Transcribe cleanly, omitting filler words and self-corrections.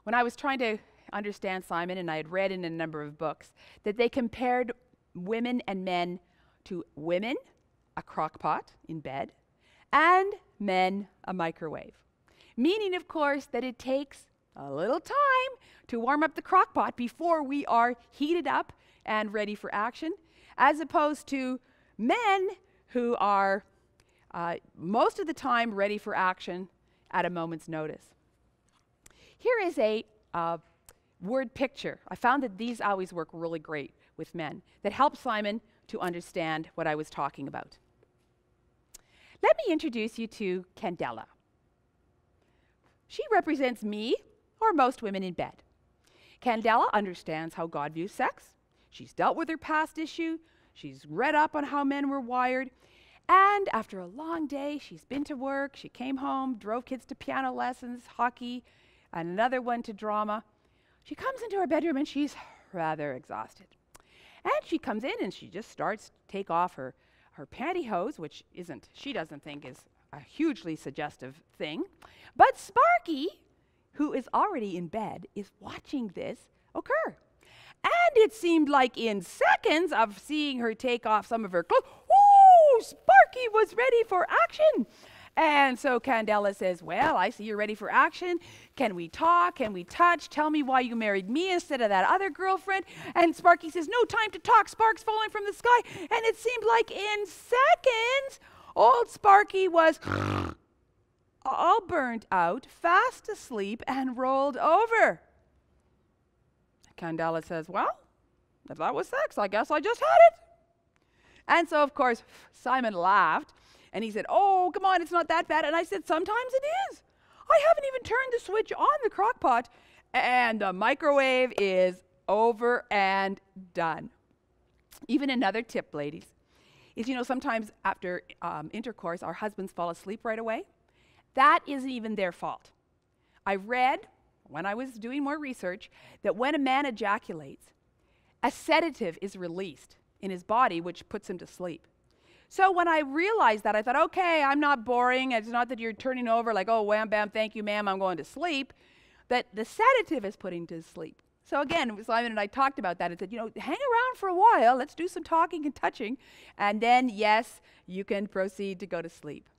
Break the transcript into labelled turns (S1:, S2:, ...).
S1: when I was trying to understand Simon, and I had read in a number of books, that they compared women and men to women, a crockpot in bed, and men, a microwave. Meaning, of course, that it takes a little time to warm up the crockpot before we are heated up and ready for action, as opposed to men who are most of the time ready for action at a moment's notice. Here is a word picture. I found that these always work really great with men that help Simon to understand what I was talking about. Let me introduce you to Candella. She represents me, or most women in bed. Candela understands how God views sex. She's dealt with her past issue. She's read up on how men were wired. And after a long day, she's been to work. She came home, drove kids to piano lessons, hockey, and another one to drama. She comes into her bedroom and she's rather exhausted. And she comes in and she just starts to take off her pantyhose, which she doesn't think is a hugely suggestive thing. But Sparky, who is already in bed, is watching this occur. And it seemed like in seconds of seeing her take off some of her clothes, ooh, Sparky was ready for action. And so Candela says, well, I see you're ready for action. Can we talk? Can we touch? Tell me why you married me instead of that other girlfriend. And Sparky says, no time to talk. Sparks falling from the sky. And it seemed like in seconds, old Sparky was all burnt out, fast asleep, and rolled over. Candela says, well, if that was sex, I guess I just had it. And so, of course, Simon laughed. And he said, oh, come on, it's not that bad. And I said, sometimes it is. I haven't even turned the switch on the crock pot, and the microwave is over and done. Even another tip, ladies, is, sometimes after intercourse, our husbands fall asleep right away. That isn't even their fault. I read, when I was doing more research, that when a man ejaculates, a sedative is released in his body, which puts him to sleep. So when I realized that, I thought, okay, I'm not boring. It's not that you're turning over like, oh, wham, bam, thank you, ma'am, I'm going to sleep. That the sedative is putting to sleep. So again, Simon and I talked about that and said, hang around for a while. Let's do some talking and touching. And then, yes, you can proceed to go to sleep.